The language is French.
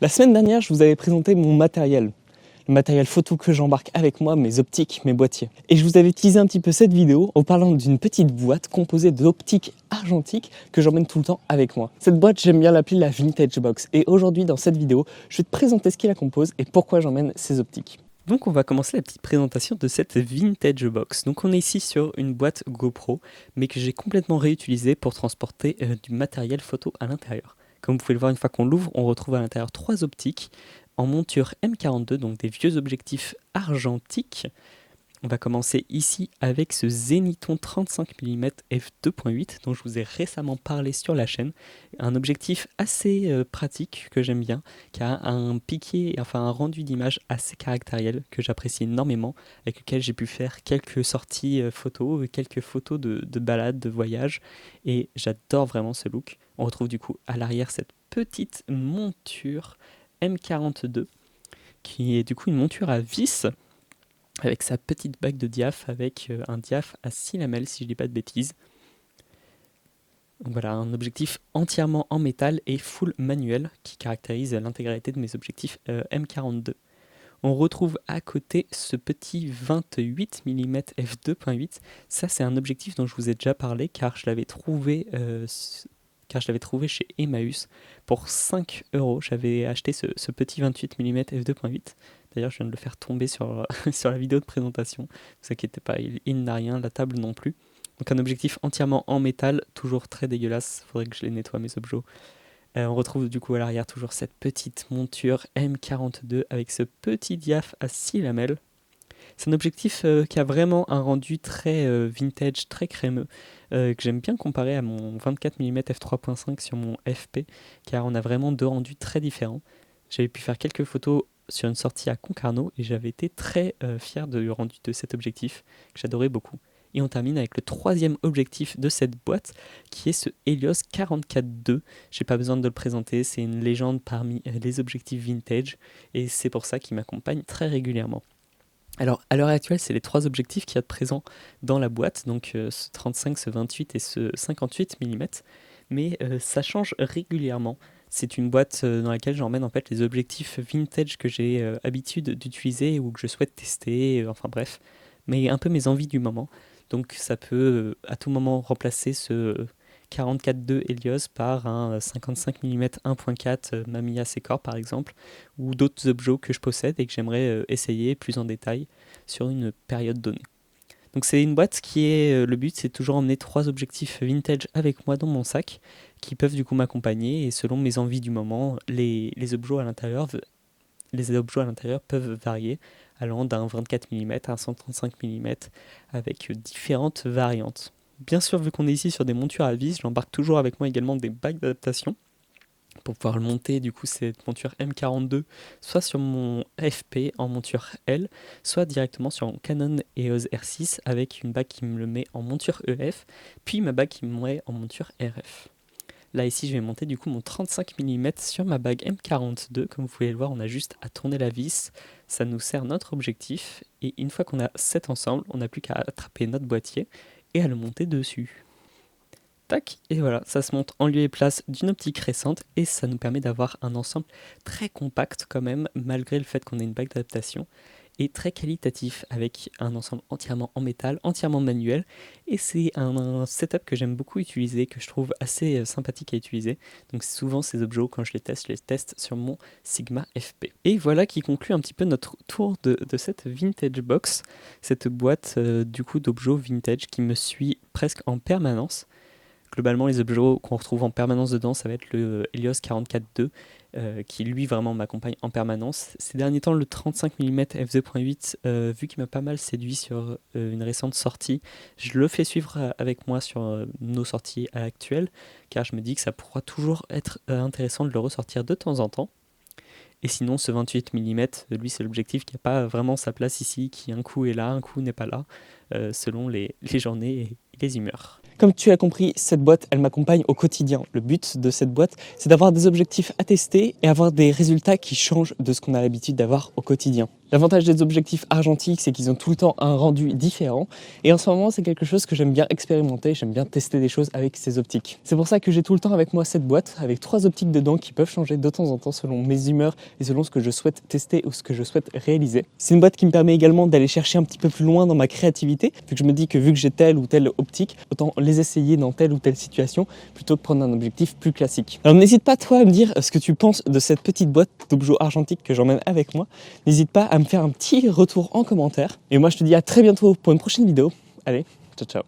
La semaine dernière, je vous avais présenté mon matériel. Le matériel photo que j'embarque avec moi, mes optiques, mes boîtiers. Et je vous avais teasé un petit peu cette vidéo en parlant d'une petite boîte composée d'optiques argentiques que j'emmène tout le temps avec moi. Cette boîte, j'aime bien l'appeler la Vintage Box. Et aujourd'hui, dans cette vidéo, je vais te présenter ce qui la compose et pourquoi j'emmène ces optiques. Donc on va commencer la petite présentation de cette Vintage Box. Donc on est ici sur une boîte GoPro, mais que j'ai complètement réutilisée pour transporter du matériel photo à l'intérieur. Comme vous pouvez le voir, une fois qu'on l'ouvre, on retrouve à l'intérieur 3 optiques en monture M42, donc des vieux objectifs argentiques. On va commencer ici avec ce Zeniton 35 mm f2.8 dont je vous ai récemment parlé sur la chaîne. Un objectif assez pratique que j'aime bien, qui a un piqué, enfin un rendu d'image assez caractériel que j'apprécie énormément, avec lequel j'ai pu faire quelques sorties photos, quelques photos de balades, de voyages, et j'adore vraiment ce look. On retrouve du coup à l'arrière cette petite monture M42 qui est du coup une monture à vis avec sa petite bague de diaph avec un diaph à 6 lamelles si je dis pas de bêtises. Donc voilà, un objectif entièrement en métal et full manuel qui caractérise l'intégralité de mes objectifs M42. On retrouve à côté ce petit 28 mm f2.8. Ça c'est un objectif dont je vous ai déjà parlé car je l'avais trouvé chez Emmaüs pour 5 €. J'avais acheté ce petit 28 mm f2.8. D'ailleurs, je viens de le faire tomber sur, sur la vidéo de présentation. Ne vous inquiétez pas, il n'a rien, la table non plus. Donc un objectif entièrement en métal, toujours très dégueulasse. Il faudrait que je les nettoie mes objets. On retrouve du coup à l'arrière toujours cette petite monture M42 avec ce petit diaph à 6 lamelles. C'est un objectif qui a vraiment un rendu très vintage, très crémeux, que j'aime bien comparer à mon 24 mm f3.5 sur mon FP, car on a vraiment deux rendus très différents. J'avais pu faire quelques photos sur une sortie à Concarneau et j'avais été très fier du rendu de cet objectif, que j'adorais beaucoup. Et on termine avec le troisième objectif de cette boîte, qui est ce Helios 44-2. J'ai pas besoin de le présenter, c'est une légende parmi les objectifs vintage, et c'est pour ça qu'il m'accompagne très régulièrement. Alors, à l'heure actuelle, c'est les trois objectifs qu'il y a de présent dans la boîte, donc ce 35, ce 28 et ce 58 mm, mais ça change régulièrement. C'est une boîte dans laquelle j'emmène en fait les objectifs vintage que j'ai habitude d'utiliser ou que je souhaite tester, enfin bref, mais un peu mes envies du moment. Donc ça peut à tout moment remplacer ce 44-2 Helios par un 55 mm 1.4 Mamiya Secor par exemple, ou d'autres objets que je possède et que j'aimerais essayer plus en détail sur une période donnée. Donc c'est une boîte qui est, le but c'est toujours emmener 3 objectifs vintage avec moi dans mon sac, qui peuvent du coup m'accompagner et selon mes envies du moment, les objets à l'intérieur peuvent varier, allant d'un 24 mm à un 135 mm avec différentes variantes. Bien sûr, vu qu'on est ici sur des montures à vis, j'embarque toujours avec moi également des bagues d'adaptation pour pouvoir monter du coup cette monture M42 soit sur mon FP en monture L, soit directement sur mon Canon EOS R6 avec une bague qui me le met en monture EF, puis ma bague qui me met en monture RF. Là ici je vais monter du coup mon 35 mm sur ma bague M42, comme vous pouvez le voir on a juste à tourner la vis, ça nous sert notre objectif et une fois qu'on a cet ensemble on n'a plus qu'à attraper notre boîtier et à le monter dessus. Tac, et voilà, ça se monte en lieu et place d'une optique récente et ça nous permet d'avoir un ensemble très compact quand même, malgré le fait qu'on ait une bague d'adaptation, et très qualitatif avec un ensemble entièrement en métal, entièrement manuel, et c'est un setup que j'aime beaucoup utiliser, que je trouve assez sympathique à utiliser. Donc souvent ces objets, quand je les teste sur mon Sigma FP. Et voilà qui conclut un petit peu notre tour de cette Vintage Box, cette boîte du coup d'objets vintage qui me suit presque en permanence. Globalement, les objets qu'on retrouve en permanence dedans, ça va être le Helios 44-2 qui lui vraiment m'accompagne en permanence. Ces derniers temps, le 35 mm f2.8, vu qu'il m'a pas mal séduit sur une récente sortie, je le fais suivre avec moi sur nos sorties actuelles, car je me dis que ça pourra toujours être intéressant de le ressortir de temps en temps. Et sinon, ce 28 mm, lui, c'est l'objectif qui n'a pas vraiment sa place ici, qui un coup est là, un coup n'est pas là, selon les journées et les humeurs. Comme tu as compris, cette boîte, elle m'accompagne au quotidien. Le but de cette boîte, c'est d'avoir des objectifs à tester et avoir des résultats qui changent de ce qu'on a l'habitude d'avoir au quotidien. L'avantage des objectifs argentiques, c'est qu'ils ont tout le temps un rendu différent. Et en ce moment, c'est quelque chose que j'aime bien expérimenter, j'aime bien tester des choses avec ces optiques. C'est pour ça que j'ai tout le temps avec moi cette boîte, avec 3 optiques dedans qui peuvent changer de temps en temps selon mes humeurs et selon ce que je souhaite tester ou ce que je souhaite réaliser. C'est une boîte qui me permet également d'aller chercher un petit peu plus loin dans ma créativité, vu que je me dis que vu que j'ai telle ou telle optique, autant les essayer dans telle ou telle situation, plutôt que prendre un objectif plus classique. Alors n'hésite pas toi à me dire ce que tu penses de cette petite boîte d'objets argentiques que j'emmène avec moi. N'hésite pas à me faire un petit retour en commentaire. Et moi je te dis à très bientôt pour une prochaine vidéo. Allez, ciao ciao.